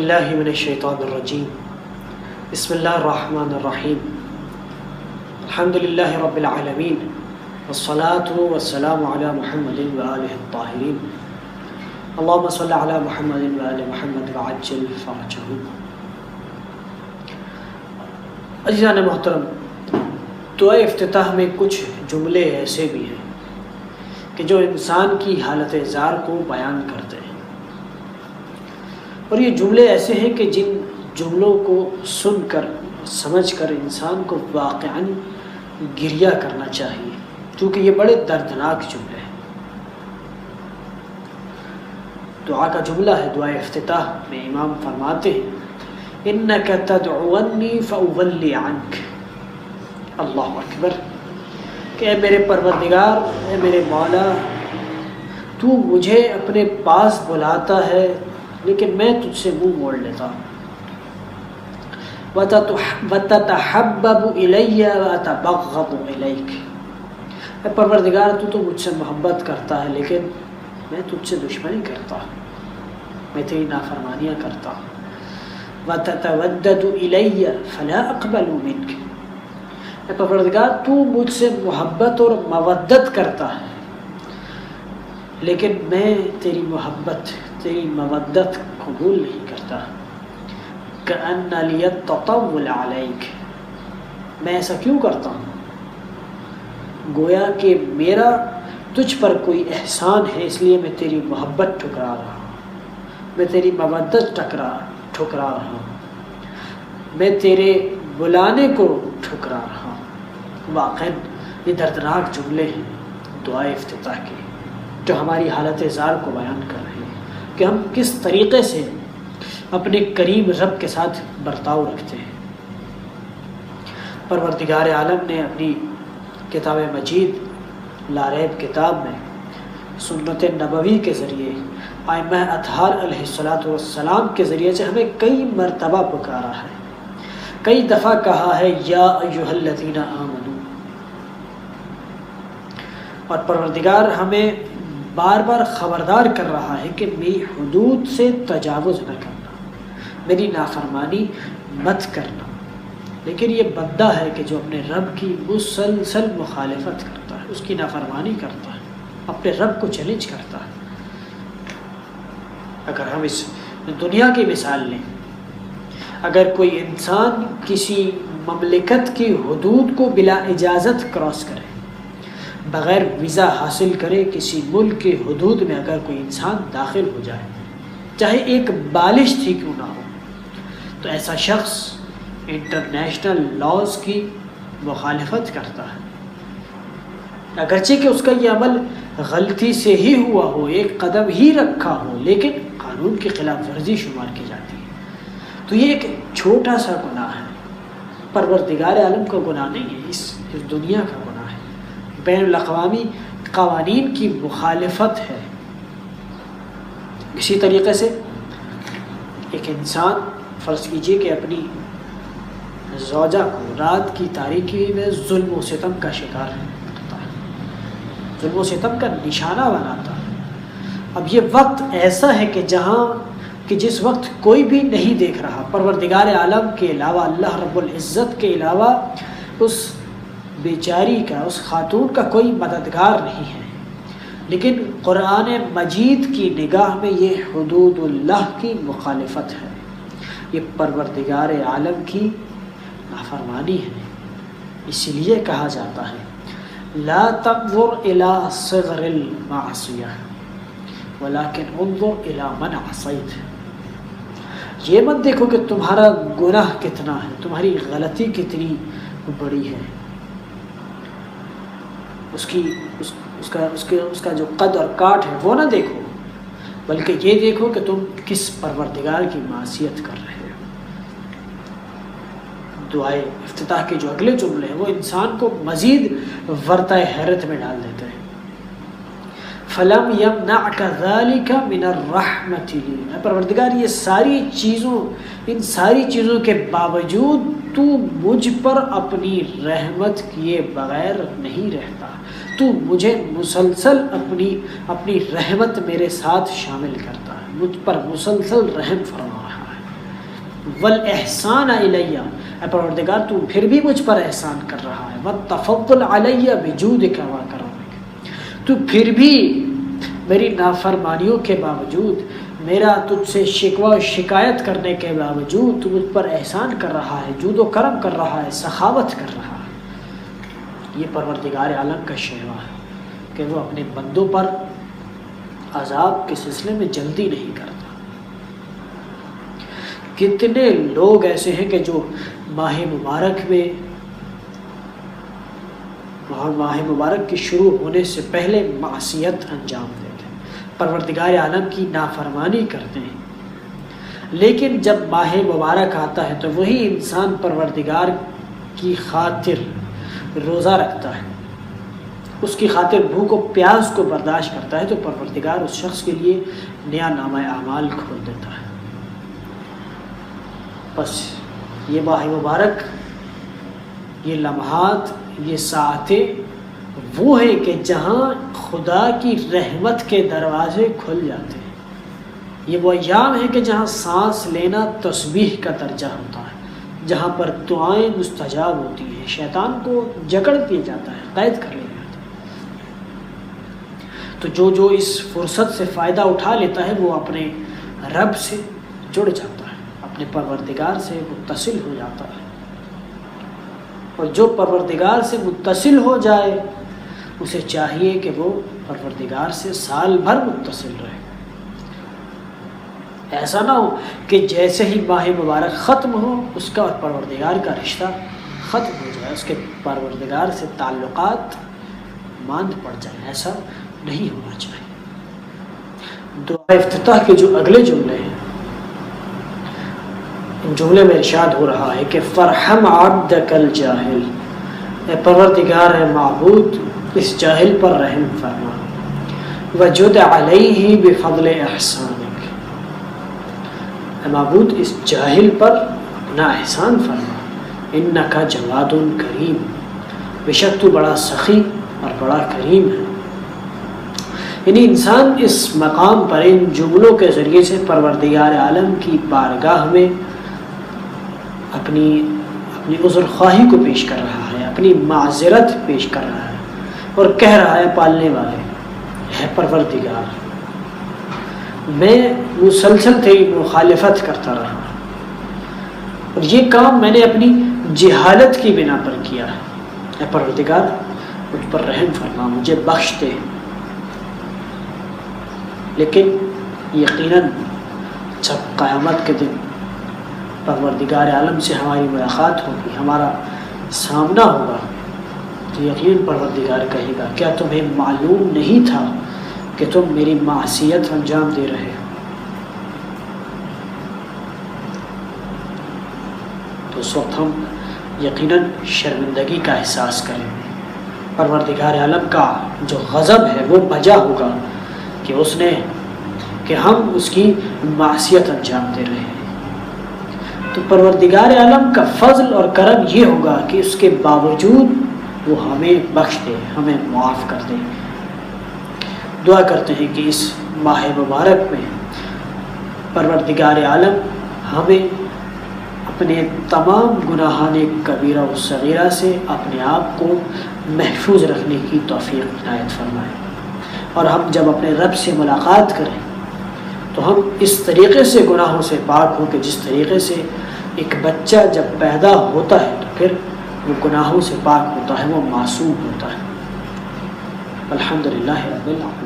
باللہ من الشیطان الرجیم بسم اللہ الرحمن الرحیم الحمدللہ رب العالمین والصلاة والسلام علی محمد وآلہ الطاہرین اللہم صل علی محمد وآل محمد وعجل فرجہم۔ عزیزان محترم، دعائے افتتاح میں کچھ جملے ایسے بھی ہیں کہ جو انسان کی حالت زار کو بیان کرتے ہیں، اور یہ جملے ایسے ہیں کہ جن جملوں کو سن کر سمجھ کر انسان کو واقعاً گریہ کرنا چاہیے، کیونکہ یہ بڑے دردناک جملے ہیں۔ دعا کا جملہ ہے دعائے افتتاح میں، امام فرماتے ہیں اِنَّكَ تَدْعُونِّي فَأُوَلِّ عَنْكَ۔ اللہ اکبر، کہ اے میرے پروردگار، اے میرے مولا، تو مجھے اپنے پاس بلاتا ہے لیکن میں تجھ سے منہ موڑ لیتا ہوں۔ وَتَتَحَبَّبُ إِلَيَّ وَأَتَبَغَّضُ إِلَيْكَ۔ اے پروردگار، تو مجھ سے محبت کرتا ہے لیکن میں تجھ سے دشمنی کرتا ہوں، میں تیری نافرمانیاں کرتا ہوں۔ وَتَتَوَدَّدُ إِلَيَّ فَلَا أَقْبَلُ مِنْكَ۔ اے پروردگار، تو مجھ سے محبت اور مودت کرتا ہے لیکن میں تیری محبت، تیری مودت قبول نہیں کرتا۔ كَأَنَّ لِيَ التَّطَوُّلَ عَلَيْكَ۔ میں ایسا کیوں کرتا ہوں؟ گویا کہ میرا تجھ پر کوئی احسان ہے، اس لیے میں تیری محبت ٹھکرا رہا ہوں، میں تیری مودت ٹھکرا رہا ہوں، میں تیرے بلانے کو ٹھکرا رہا ہوں۔ واقعاً یہ دردناک جملے ہیں دعائے افتتاح کے، جو ہماری حالت زار کو بیان کر رہے ہیں کہ ہم کس طریقے سے اپنے کریم رب کے ساتھ برتاؤ رکھتے ہیں۔ پروردگار عالم نے اپنی کتاب مجید لا ریب کتاب میں سنت نبوی کے ذریعے، ائمہ اطہار علیہ السلام کے ذریعے سے ہمیں کئی مرتبہ پکارا ہے، کئی دفعہ کہا ہے یا ایھا الذین آمنو، اور پروردگار ہمیں بار بار خبردار کر رہا ہے کہ میری حدود سے تجاوز نہ کرنا، میری نافرمانی مت کرنا۔ لیکن یہ بندہ ہے کہ جو اپنے رب کی مسلسل مخالفت کرتا ہے، اس کی نافرمانی کرتا ہے، اپنے رب کو چیلنج کرتا ہے۔ اگر ہم اس دنیا کی مثال لیں، اگر کوئی انسان کسی مملکت کی حدود کو بلا اجازت کراس کرے، بغیر ویزا حاصل کرے، کسی ملک کی حدود میں اگر کوئی انسان داخل ہو جائے، چاہے ایک بالشت ہی کیوں نہ ہو، تو ایسا شخص انٹرنیشنل لاز کی مخالفت کرتا ہے، اگرچہ کہ اس کا یہ عمل غلطی سے ہی ہوا ہو، ایک قدم ہی رکھا ہو، لیکن قانون کی خلاف ورزی شمار کی جاتی ہے۔ تو یہ ایک چھوٹا سا گناہ ہے، پروردگار عالم کا گناہ نہیں ہے، اس دنیا کا گناہ ہے، بین الاقوامی قوانین کی مخالفت ہے۔ اسی طریقے سے ایک انسان فرض کیجئے کہ اپنی زوجہ کو رات کی تاریکی میں ظلم و ستم کا شکار کرتا ہے، ظلم و ستم کا نشانہ بناتا ہے۔ اب یہ وقت ایسا ہے کہ جس وقت کوئی بھی نہیں دیکھ رہا، پروردگار عالم کے علاوہ، اللہ رب العزت کے علاوہ اس بیچاری کا، اس خاتون کا کوئی مددگار نہیں ہے، لیکن قرآن مجید کی نگاہ میں یہ حدود اللہ کی مخالفت ہے، یہ پروردگار عالم کی نافرمانی ہے۔ اسی لیے کہا جاتا ہے لا تنظر الى صغر المعصیہ ولکن انظر الى من عصیت۔ یہ مت دیکھو کہ تمہارا گناہ کتنا ہے، تمہاری غلطی کتنی بڑی ہے، اس کا جو قد اور کاٹ ہے وہ نہ دیکھو، بلکہ یہ دیکھو کہ تم کس پروردگار کی معصیت کر رہے ہو۔ دعائے افتتاح کے جو اگلے جملے ہیں وہ انسان کو مزید ورطہ حیرت میں ڈال دیتے ہیں۔ فَلَمْ يَمْنَعْكَ ذَلِكَ مِنَ الرَّحْمَةِ لِي۔ پروردگار، یہ ان ساری چیزوں کے باوجود تو مجھ پر اپنی رحمت کیے بغیر نہیں رہتا، تو مجھے مسلسل اپنی رحمت میرے ساتھ شامل کرتا ہے، مجھ پر مسلسل رحم فرما رہا ہے۔ والاحسان الیہ، اے پروردگار تو پھر بھی مجھ پر احسان کر رہا ہے، والتفضل علیہ بجودک وکرمک، تو پھر بھی میری نافرمانیوں کے باوجود، میرا تجھ سے شکوہ و شکایت کرنے کے باوجود تو مجھ پر احسان کر رہا ہے، جود و کرم کر رہا ہے، سخاوت کر رہا ہے۔ یہ پروردگار عالم کا شیوا ہے کہ وہ اپنے بندوں پر عذاب کے سلسلے میں جلدی نہیں کرتا۔ کتنے لوگ ایسے ہیں کہ جو ماہ مبارک میں، ماہ مبارک کی شروع ہونے سے پہلے معصیت انجام دیتے ہیں، پروردگار عالم کی نافرمانی کرتے ہیں، لیکن جب ماہ مبارک آتا ہے تو وہی انسان پروردگار کی خاطر روزہ رکھتا ہے، اس کی خاطر بھوک و پیاس کو برداشت کرتا ہے، تو پروردگار اس شخص کے لیے نیا نامہ اعمال کھول دیتا ہے۔ بس یہ ماہ مبارک، یہ لمحات، یہ ساعتیں وہ ہیں کہ جہاں خدا کی رحمت کے دروازے کھل جاتے ہیں۔ یہ وہ ایام ہیں کہ جہاں سانس لینا تسبیح کا درجہ ہوتا ہے، جہاں پر دعائیں مستجاب ہوتی ہیں، شیطان کو جکڑ دیا جاتا ہے، قید کر لیا جاتا ہے۔ تو جو اس فرصت سے فائدہ اٹھا لیتا ہے وہ اپنے رب سے جڑ جاتا ہے، اپنے پروردگار سے متصل ہو جاتا ہے، اور جو پروردگار سے متصل ہو جائے اسے چاہیے کہ وہ پروردگار سے سال بھر متصل رہے۔ ایسا نہ ہو کہ جیسے ہی ماہ مبارک ختم ہو اس کا اور پروردگار کا رشتہ ختم ہو جائے، اس کے پروردگار سے تعلقات ماند پڑ جائیں، ایسا نہیں ہونا چاہیے۔ دعا افتتاح کے جو اگلے جملے ہیں، ان جملے میں ارشاد ہو رہا ہے کہ فرحم عبدک الجاہل، اے پروردگار ہے معبود اس جاہل پر رحم فرما، وجد علیہ بفضل احسانک، اے معبود اس جاہل پر اپنا احسان فرما، انک جواد کریم، بے شک تو بڑا سخی اور بڑا کریم ہے۔ یعنی انسان اس مقام پر ان جملوں کے ذریعے سے پروردگار عالم کی بارگاہ میں اپنی عذر خواہی کو پیش کر رہا ہے، اپنی معذرت پیش کر رہا ہے، اور کہہ رہا ہے پالنے والے، ہے پروردگار میں مسلسل تیری مخالفت کرتا رہا، اور یہ کام میں نے اپنی جہالت کی بنا پر کیا ہے، اے پروردگار مجھ پر رحم فرما، مجھے بخش دے۔ لیکن یقیناً جب قیامت کے دن پروردگار عالم سے ہماری ملاقات ہوگی، ہمارا سامنا ہوگا، تو یقیناً پروردگار کہے گا کیا تمہیں معلوم نہیں تھا کہ تم میری معصیت انجام دے رہے ہو؟ تو اس وقت ہم یقیناً شرمندگی کا احساس کریں گے، پروردگار عالم کا جو غضب ہے وہ بجا ہوگا کہ ہم اس کی معصیت انجام دے رہے ہیں۔ تو پروردگار عالم کا فضل اور کرم یہ ہوگا کہ اس کے باوجود وہ ہمیں بخش دے، ہمیں معاف کر دے۔ دعا کرتے ہیں کہ اس ماہ مبارک میں پروردگار عالم ہمیں اپنے تمام گناہان کبیرہ و صغیرہ سے اپنے آپ کو محفوظ رکھنے کی توفیق عنایت فرمائے، اور ہم جب اپنے رب سے ملاقات کریں تو ہم اس طریقے سے گناہوں سے پاک ہوں کہ جس طریقے سے ایک بچہ جب پیدا ہوتا ہے تو پھر وہ گناہوں سے پاک ہوتا ہے، وہ معصوم ہوتا ہے۔ الحمدللہ رب العالمین۔